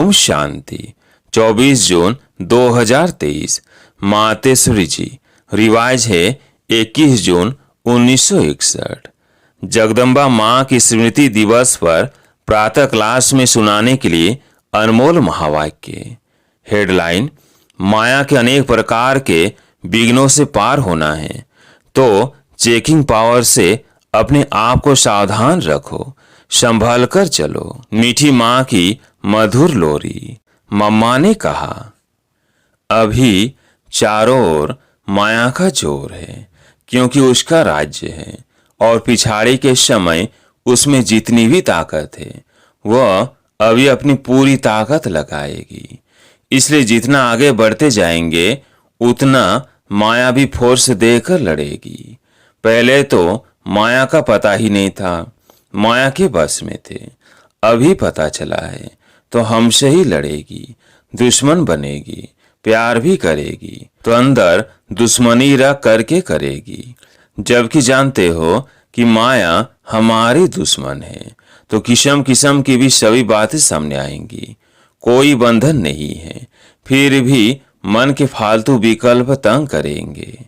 ओम शांति। 24 जून 2023। मातेश्वरी जी। रिवाज है 21 जून 1961। जगदम्बा माँ की स्मृति दिवस पर प्रातः क्लास में सुनाने के लिए अनमोल महावाक्य। हेडलाइन: माया के अनेक प्रकार के विघ्नों से पार होना है तो चेकिंग पावर से अपने आप को सावधान रखो, संभल कर चलो। मीठी माँ की मधुर लोरी। मम्मा ने कहा, अभी चारों ओर माया का जोर है क्योंकि उसका राज्य है और पिछाड़ी के समय उसमें जितनी भी ताकत है वह अभी अपनी पूरी ताकत लगाएगी। इसलिए जितना आगे बढ़ते जाएंगे उतना माया भी फोर्स देकर लड़ेगी। पहले तो माया का पता ही नहीं था, माया के बस में थे। अभी पता चला है तो हमसे ही लड़ेगी, दुश्मन बनेगी, प्यार भी करेगी तो अंदर दुश्मनी रख करके करेगी। जबकि जानते हो कि माया हमारी दुश्मन है तो किस्म किस्म की भी सभी बातें सामने आएंगी। कोई बंधन नहीं है, फिर भी मन के फालतू विकल्प तंग करेंगे।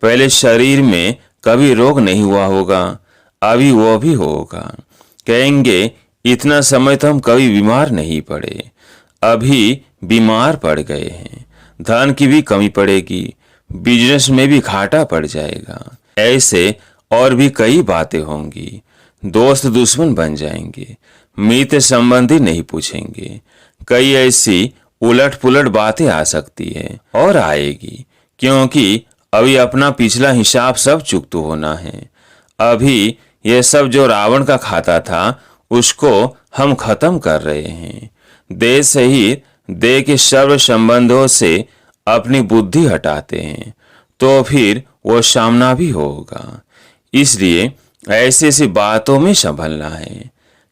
पहले शरीर में कभी रोग नहीं हुआ होगा, अभी वो भी होगा। कहेंगे इतना समय तो हम कभी बीमार नहीं पड़े, अभी बीमार पड़ गए हैं। धन की भी कमी पड़ेगी, बिजनेस में भी घाटा पड़ जाएगा। ऐसे और भी कई बातें होंगी। दोस्त दुश्मन बन जाएंगे, मित्र संबंधी नहीं पूछेंगे। कई ऐसी उलट पुलट बातें आ सकती है और आएगी क्योंकि अभी अपना पिछला हिसाब सब चुकता होना है। अभी यह सब जो रावण का खाता था उसको हम खत्म कर रहे हैं। देह सहित देह के सर्व संबंधों से अपनी बुद्धि हटाते हैं तो फिर वो सामना भी होगा। इसलिए ऐसी ऐसी बातों में संभलना है।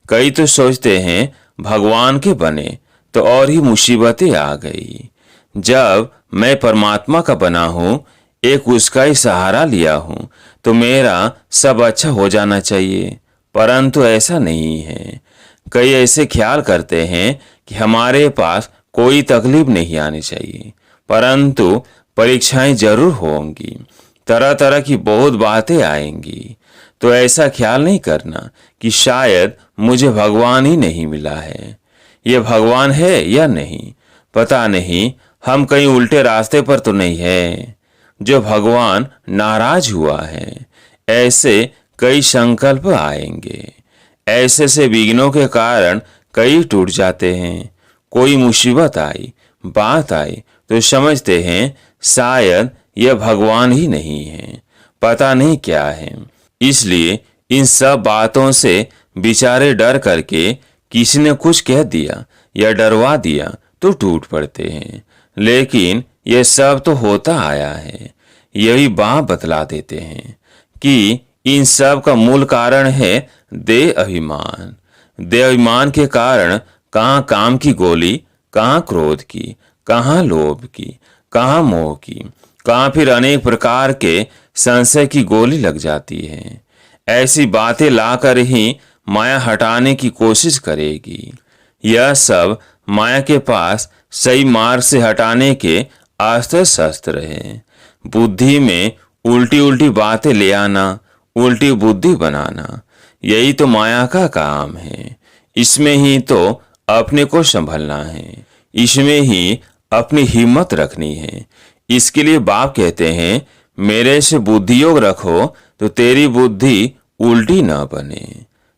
कई तो सोचते हैं भगवान के बने तो और ही मुसीबतें आ गई। जब मैं परमात्मा का बना हूं, एक उसका ही सहारा लिया हूं तो मेरा सब अच्छा हो जाना चाहिए, परंतु ऐसा नहीं है। कई ऐसे ख्याल करते हैं कि हमारे पास कोई तकलीफ नहीं आनी चाहिए, परंतु परीक्षाएं जरूर होंगी, तरह तरह की बहुत बातें आएंगी। तो ऐसा ख्याल नहीं करना कि शायद मुझे भगवान ही नहीं मिला है। ये भगवान है या नहीं पता नहीं, हम कहीं उल्टे रास्ते पर तो नहीं है जो भगवान नाराज हुआ है। ऐसे कई संकल्प आएंगे। ऐसे से विघ्नों के कारण कई टूट जाते हैं। कोई मुसीबत आई, बात आई तो समझते हैं शायद यह भगवान ही नहीं है, पता नहीं क्या है। इसलिए इन सब बातों से बेचारे डर करके किसी ने कुछ कह दिया या डरवा दिया तो टूट पड़ते हैं। लेकिन यह सब तो होता आया है। यही बाप बतला देते हैं कि इन सब का मूल कारण है देह अभिमान। देह अभिमान के कारण कहाँ काम की गोली, कहाँ क्रोध की, कहाँ लोभ की, कहाँ मोह की, कहाँ फिर अनेक प्रकार के संशय की गोली लग जाती है। ऐसी बातें लाकर ही माया हटाने की कोशिश करेगी। यह सब माया के पास सही मार्ग से हटाने के अस्त्र शस्त्र है। बुद्धि में उल्टी उल्टी बातें ले आना, उल्टी बुद्धि बनाना, यही तो माया का काम है। इसमें ही तो अपने को संभलना है, इसमें ही अपनी हिम्मत रखनी है। इसके लिए बाप कहते हैं मेरे से बुद्धि योग रखो तो तेरी बुद्धि उल्टी ना बने,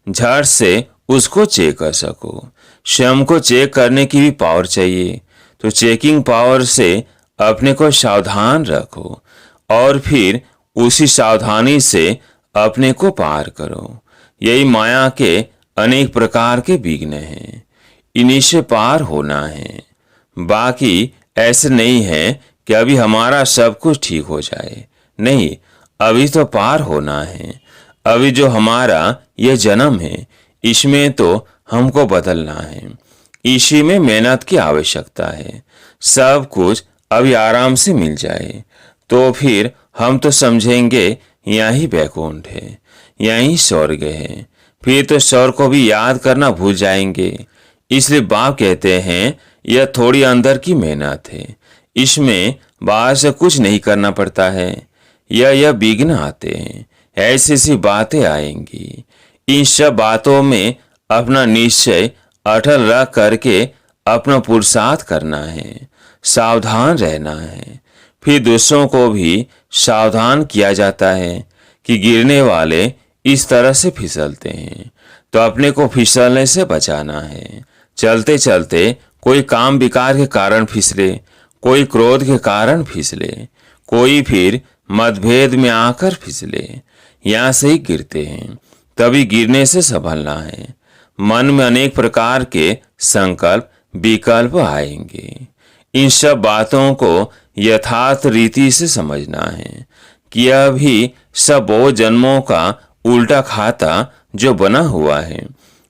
झट से उसको चेक कर सको। स्वयं को चेक करने की भी पावर चाहिए तो चेकिंग पावर से अपने को सावधान रखो और फिर उसी सावधानी से अपने को पार करो। यही माया के अनेक प्रकार के विघ्न हैं, इन्हीं से पार होना है। बाकी ऐसे नहीं है कि अभी हमारा सब कुछ ठीक हो जाए, नहीं, अभी तो पार होना है। अभी जो हमारा यह जन्म है इसमें तो हमको बदलना है, इसी में मेहनत की आवश्यकता है। सब कुछ अभी आराम से मिल जाए तो फिर हम तो समझेंगे यही वैकुंठ है, यही स्वर्ग है। फिर तो स्वर्ग को भी याद करना भूल जाएंगे। इसलिए बाप कहते हैं यह थोड़ी अंदर की मेहनत है, इसमें बाहर से कुछ नहीं करना पड़ता है। यह विघ्न आते हैं, ऐसी सी बातें आएंगी। इन सब बातों में अपना निश्चय अटल रख करके अपना पुरुषार्थ करना है, सावधान रहना है। फिर दूसरों को भी सावधान किया जाता है कि गिरने वाले इस तरह से फिसलते हैं, तो अपने को फिसलने से बचाना है। चलते चलते कोई काम विकार के कारण फिसले, कोई क्रोध के कारण फिसले, कोई फिर मतभेद में आकर फिसले, यहाँ से ही गिरते हैं। तभी गिरने से संभलना है। मन में अनेक प्रकार के संकल्प विकल्प आएंगे। इन सब बातों को यथार्थ रीति से समझना है कि यह भी सब बहुत जन्मों का उल्टा खाता जो बना हुआ है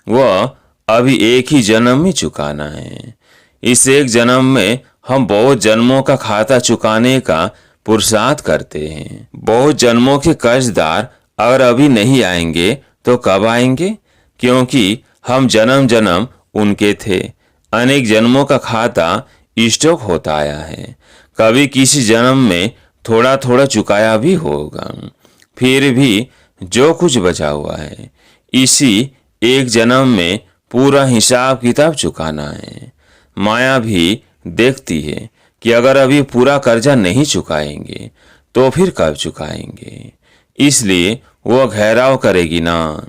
वह अभी एक ही जन्म में चुकाना है। इस एक जन्म में हम बहुत जन्मों का खाता चुकाने का पुरुषार्थ करते हैं। बहुत जन्मों के कर्जदार अगर अभी नहीं आएंगे तो कब आएंगे? क्योंकि हम जन्म जन्म उनके थे। अनेक जन्मों का खाता स्टॉक होता आया है। कभी किसी जन्म में थोड़ा थोड़ा चुकाया भी होगा, फिर भी जो कुछ बचा हुआ है इसी एक जन्म में पूरा हिसाब किताब चुकाना है। माया भी देखती है कि अगर अभी पूरा कर्जा नहीं चुकाएंगे तो फिर कब चुकाएंगे, इसलिए वो घेराव करेगी ना।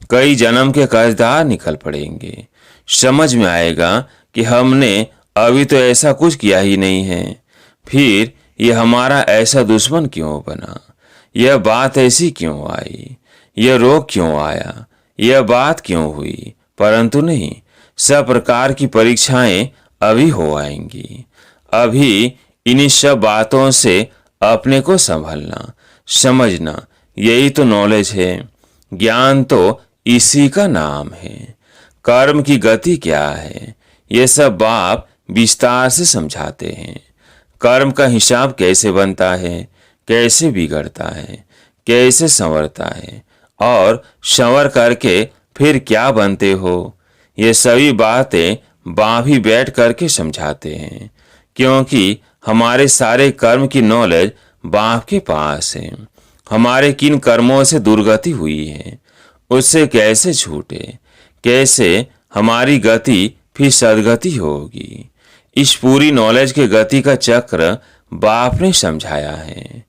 कई जन्म के कर्जदार निकल पड़ेंगे। समझ में आएगा कि हमने अभी तो ऐसा कुछ किया ही नहीं है, फिर ये हमारा ऐसा दुश्मन क्यों बना, यह बात ऐसी क्यों आई, यह रोग क्यों आया, यह बात क्यों हुई। परंतु नहीं, सब प्रकार की परीक्षाएं अभी हो आएंगी। अभी इन्हीं सब बातों से अपने को संभलना, समझना, यही तो नॉलेज है। ज्ञान तो इसी का नाम है। कर्म की गति क्या है ये सब बाप विस्तार से समझाते हैं। कर्म का हिसाब कैसे बनता है, कैसे बिगड़ता है, कैसे संवरता है और संवर करके फिर क्या बनते हो, ये सभी बातें बाप ही बैठ करके समझाते हैं। क्योंकि हमारे सारे कर्म की नॉलेज बाप के पास है। हमारे किन कर्मों से दुर्गति हुई है उससे कैसे छूटे, कैसे हमारी गति फिर सदगति होगी, इस पूरी नॉलेज के गति का चक्र बाप ने समझाया है।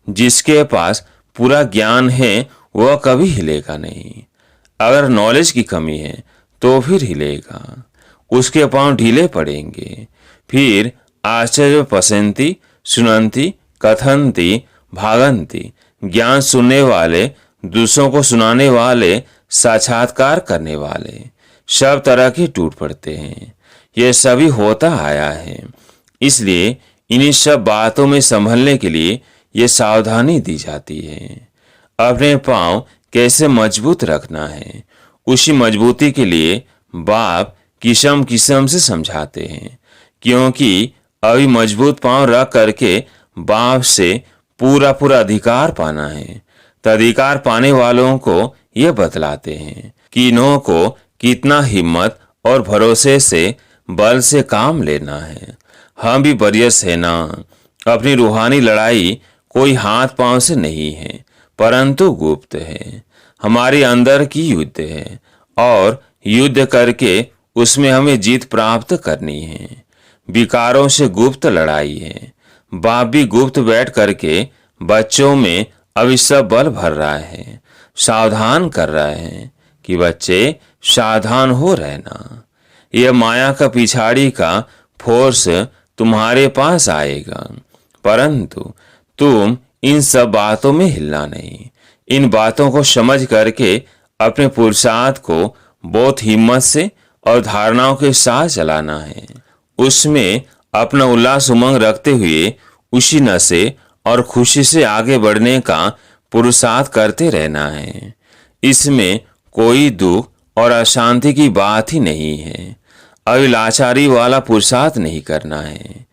जिसके पास पूरा ज्ञान है वह कभी हिलेगा नहीं। अगर नॉलेज की कमी है तो फिर हिलेगा, उसके पांव ढीले पड़ेंगे। फिर आश्चर्य पसंती सुनंती कथंती भागंती, ज्ञान सुनने वाले, दूसरों को सुनाने वाले, साक्षात्कार करने वाले सब तरह के टूट पड़ते हैं। यह सभी होता आया है। इसलिए इन्हीं सब बातों में संभलने के लिए ये सावधानी दी जाती है। अपने पांव कैसे मजबूत रखना है उसी मजबूती के लिए बाप किस्म किस्म से समझाते हैं। क्योंकि अभी मजबूत पांव रख करके बाप से पूरा पूरा अधिकार पाना है, तो अधिकार पाने वालों को ये बतलाते हैं कि इन्हों को कितना हिम्मत और भरोसे से बल से काम लेना है। हम भी बरियस है ना। अपनी रूहानी लड़ाई कोई हाथ पांव से नहीं है परंतु गुप्त है, हमारे अंदर की युद्ध है और युद्ध करके उसमें हमें जीत प्राप्त करनी है। विकारों से गुप्त लड़ाई है। बाप भी गुप्त बैठ करके बच्चों में अब सब बल भर रहा है, सावधान कर रहा है कि बच्चे सावधान हो रहना। यह माया का पिछाड़ी का फोर्स तुम्हारे पास आएगा, परंतु तुम इन सब बातों में हिलना नहीं। इन बातों को समझ करके अपने पुरुषार्थ को बहुत हिम्मत से और धारणाओं के साथ चलाना है। उसमें अपना उल्लास उमंग रखते हुए उसी नशे और खुशी से आगे बढ़ने का पुरुषार्थ करते रहना है। इसमें कोई दुख और अशांति की बात ही नहीं है। अभिलाचारी वाला पुरुषार्थ नहीं करना है।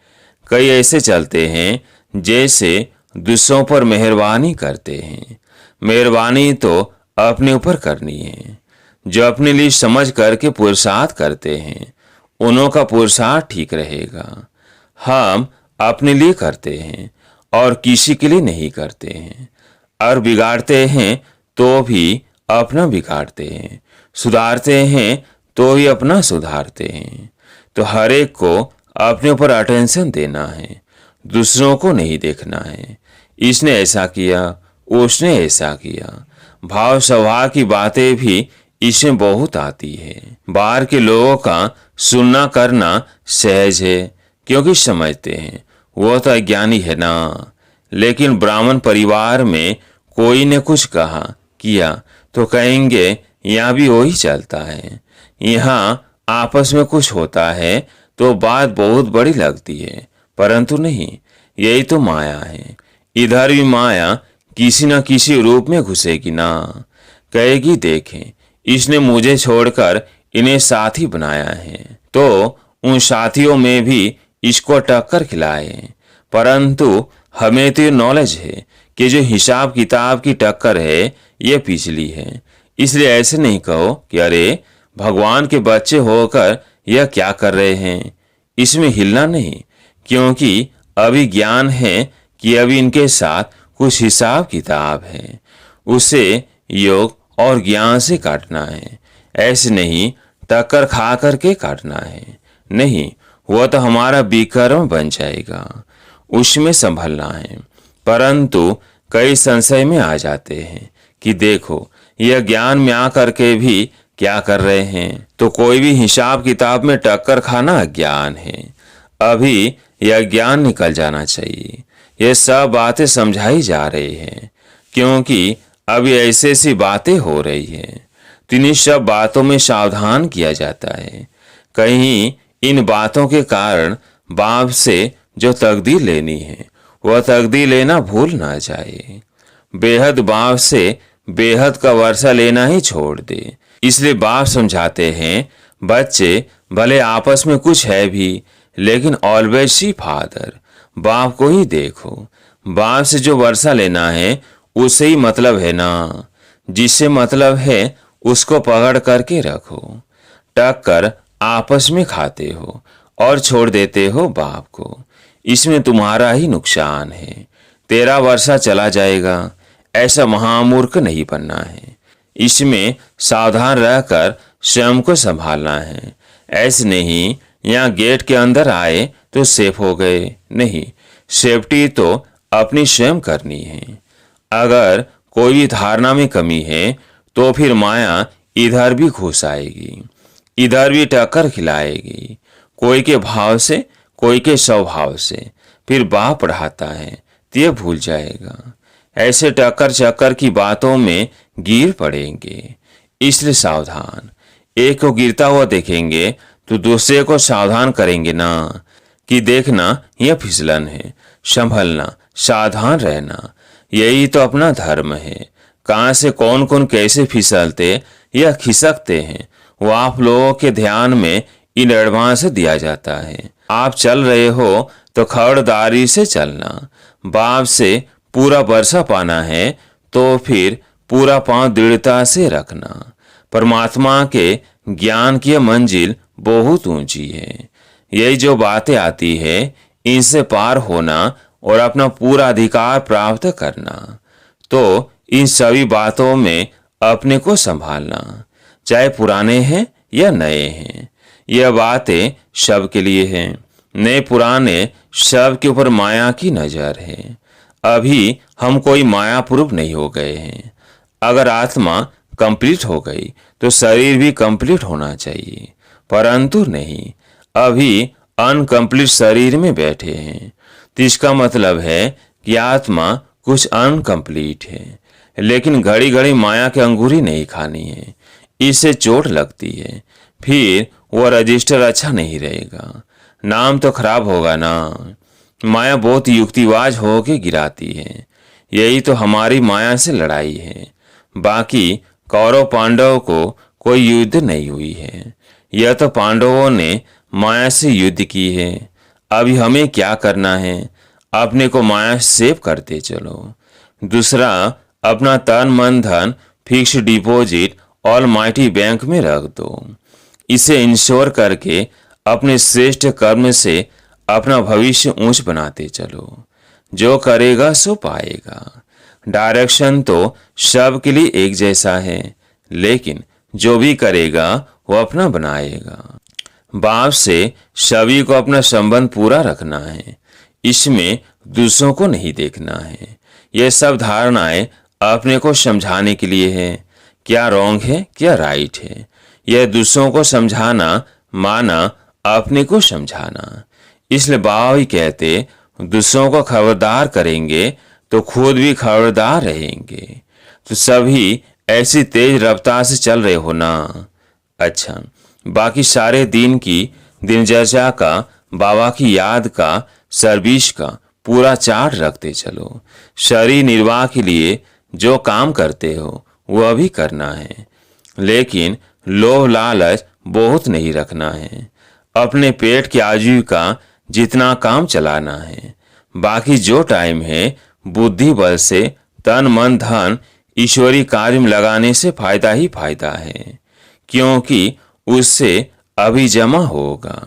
कई ऐसे चलते हैं जैसे दूसरों पर मेहरबानी करते हैं। मेहरबानी तो अपने ऊपर करनी है। जो अपने लिए समझ करके पुरुषार्थ करते हैं उन्हों का पुरुषार्थ ठीक रहेगा। हम अपने लिए करते हैं और किसी के लिए नहीं करते हैं, और बिगाड़ते हैं तो भी अपना बिगाड़ते हैं, सुधारते हैं तो ही अपना सुधारते हैं। तो हर एक को अपने ऊपर अटेंशन देना है, दूसरों को नहीं देखना है। इसने ऐसा किया, उसने ऐसा किया। भाव स्वभाव की बातें भी इसमें बहुत आती है। बाहर के लोगों का सुनना करना सहज है, क्योंकि समझते हैं वो तो अज्ञानी है ना। लेकिन ब्राह्मण परिवार में कोई ने कुछ कहा किया तो कहेंगे यहाँ भी वही चलता है। यहाँ आपस में कुछ होता है तो बात बहुत बड़ी लगती है, परंतु नहीं, यही तो माया है। इधर भी माया किसी न किसी रूप में घुसेगी ना। कहेगी देखें, इसने मुझे छोड़कर इन्हें साथी बनाया है, तो उन साथियों में भी इसको टक्कर खिलाए। परंतु हमें तो ये नॉलेज है कि जो हिसाब किताब की टक्कर है ये पिछली है। इसलिए ऐसे नहीं कहो कि अरे भगवान के बच्चे होकर यह क्या कर रहे हैं। इसमें हिलना नहीं, क्योंकि अभी ज्ञान है कि अभी इनके साथ कुछ हिसाब किताब है, उसे योग और ज्ञान से काटना है। ऐसे नहीं टक्कर खा करके काटना है, नहीं, वह तो हमारा विकर्म बन जाएगा, उसमें संभलना है। परंतु कई संशय में आ जाते हैं कि देखो यह ज्ञान में आकर के भी क्या कर रहे हैं। तो कोई भी हिसाब किताब में टक्कर खाना अज्ञान है। अभी यह ज्ञान निकल जाना चाहिए। ये सब बातें समझाई जा रही है, क्योंकि अभी ऐसी ऐसी बातें हो रही है। तो इन सब बातों में सावधान किया जाता है। कहीं इन बातों के कारण बाप से जो तकदीर लेनी है वह तकदीर लेना भूल ना जाए। बेहद बाप से बेहद का वर्षा लेना ही छोड़ दे। इसलिए बाप समझाते हैं बच्चे भले आपस में कुछ है भी, लेकिन ऑलवेज सी फादर, बाप को ही देखो। बाप से जो वर्षा लेना है उससे ही मतलब है ना। जिससे मतलब है उसको पकड़ करके रखो। टक्कर आपस में खाते हो और छोड़ देते हो बाप को, इसमें तुम्हारा ही नुकसान है। तेरा वर्षा चला जाएगा, ऐसा महामूर्ख नहीं बनना है। इसमें सावधान रहकर स्वयं को संभालना है। ऐसे नहीं यहाँ गेट के अंदर आए तो सेफ हो गए, नहीं, सेफ्टी तो अपनी स्वयं करनी है। अगर कोई भी धारणा में कमी है तो फिर माया इधर भी घुस आएगी, इधर भी टक्कर खिलाएगी, कोई के भाव से कोई के स्वभाव से। फिर बाप पढ़ाता है तो ये भूल जाएगा। ऐसे टक्कर चक्कर की बातों में गिर पड़ेंगे। इसलिए सावधान। एक को गिरता हुआ देखेंगे तो दूसरे को सावधान करेंगे ना कि देखना यह फिसलन है, संभलना, सावधान रहना। यही तो अपना धर्म है। कहाँ से कौन कौन कैसे फिसलते या खिसकते हैं वो आप लोगों के ध्यान में इन एडवांस दिया जाता है। आप चल रहे हो तो खबरदारी से चलना। बाप से पूरा वर्षा पाना है तो फिर पूरा पांव दृढ़ता से रखना। परमात्मा के ज्ञान की मंजिल बहुत ऊंची है। यही जो बातें आती है इनसे पार होना और अपना पूरा अधिकार प्राप्त करना। तो इन सभी बातों में अपने को संभालना, चाहे पुराने हैं या नए हैं। यह बातें सबके लिए हैं। नए पुराने सब के ऊपर माया की नजर है। अभी हम कोई माया प्रूफ नहीं हो गए हैं। अगर आत्मा कंप्लीट हो गई तो शरीर भी कंप्लीट होना चाहिए, परंतु नहीं, अभी अनकंप्लीट शरीर में बैठे हैं। तो इसका मतलब है कि आत्मा कुछ अनकंप्लीट है। लेकिन घड़ी घड़ी माया के अंगूरी नहीं खानी है, इससे चोट लगती है। फिर वो रजिस्टर अच्छा नहीं रहेगा, नाम तो खराब होगा ना। माया बहुत युक्तिवाज होके गिराती है। यही तो हमारी माया से लड़ाई है। बाकी कौरव पांडव को कोई युद्ध नहीं हुई है। यह तो पांडवों ने माया से युद्ध की है। अभी हमें क्या करना है, अपने को माया से सेव करते चलो। दूसरा, अपना तन मन धन फिक्स डिपॉजिट ऑलमाइटी बैंक में रख दो। इसे इंश्योर करके अपने श्रेष्ठ कर्म से अपना भविष्य ऊंच बनाते चलो। जो करेगा सो पाएगा। डायरेक्शन तो सबके लिए एक जैसा है, लेकिन जो भी करेगा वो अपना बनाएगा। बाप से सभी को अपना संबंध पूरा रखना है। इसमें दूसरों को नहीं देखना है। ये सब धारणाएं अपने को समझाने के लिए है। क्या रॉन्ग है, क्या राइट है, यह दूसरों को समझाना माना अपने को समझाना। इसलिए बाबा भी कहते, दूसरों को खबरदार करेंगे तो खुद भी खबरदार रहेंगे। तो सभी ऐसी तेज रफ्तार से चल रहे हो ना। अच्छा, बाकी सारे दिन की दिनचर्या का, बाबा की याद का, सर्विस का पूरा चार्ट रखते चलो। शरीर निर्वाह के लिए जो काम करते हो वह भी करना है, लेकिन लोभ लालच बहुत नहीं रखना है। अपने पेट की आजीविका जितना काम चलाना है। बाकी जो टाइम है बुद्धि बल से तन मन धन ईश्वरी कार्य में लगाने से फायदा ही फायदा है, क्योंकि उससे अभी जमा होगा।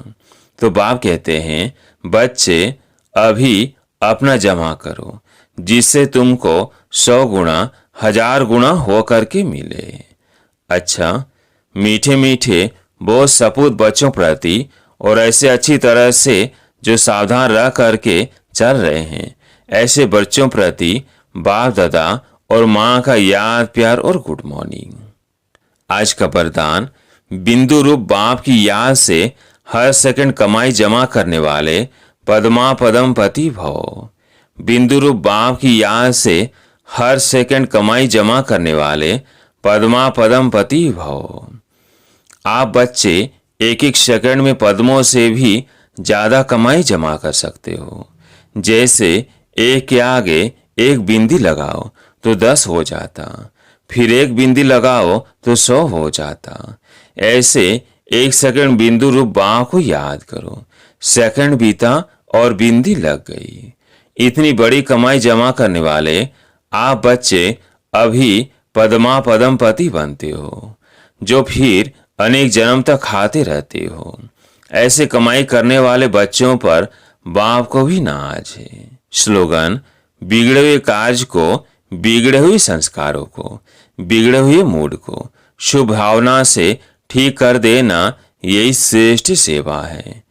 तो बाप कहते हैं, बच्चे अभी अपना जमा करो, जिससे तुमको 100 गुना 1000 गुना हो करके मिले। अच्छा, मीठे मीठे बहुत सपूत बच्चों प्रति और ऐसे अच्छी तरह से जो सावधान रह करके चल रहे हैं, ऐसे बच्चों प्रति बाप दादा और माँ का याद प्यार और गुड मॉर्निंग। आज का वरदान, बिंदु रूप बाप की याद से हर सेकंड कमाई जमा करने वाले पद्मा पदम पति भव। बिंदु रूप बाप की याद से हर सेकंड कमाई जमा करने वाले पद्मा पदम पति भव। आप बच्चे एक एक सेकंड में पद्मों से भी ज्यादा कमाई जमा कर सकते हो। जैसे एक के आगे एक बिंदी लगाओ तो 10 हो जाता, फिर एक बिंदी लगाओ तो 100 हो जाता। ऐसे एक सेकंड बिंदु रूप बाप को याद करो। सेकंड बीता और बिंदी लग गई। इतनी बड़ी कमाई जमा करने वाले आप बच्चे अभी पद्मा पदम पति बनते हो, जो फिर अनेक जन्म तक खाते रहते हो। ऐसे कमाई करने वाले बच्चों पर बाप को भी नाज है। स्लोगन, बिगड़े हुए कार्य को, बिगड़े हुए संस्कारों को, बिगड़े हुए मूड को शुभ भावना से ठीक कर देना, यही श्रेष्ठ सेवा है।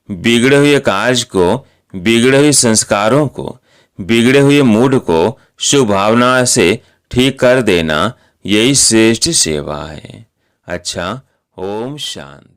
बिगड़े हुए कार्य को, बिगड़े हुए संस्कारों को, बिगड़े हुए मूड को शुभ भावना से ठीक कर देना, यही श्रेष्ठ सेवा है। अच्छा, ओम शांति।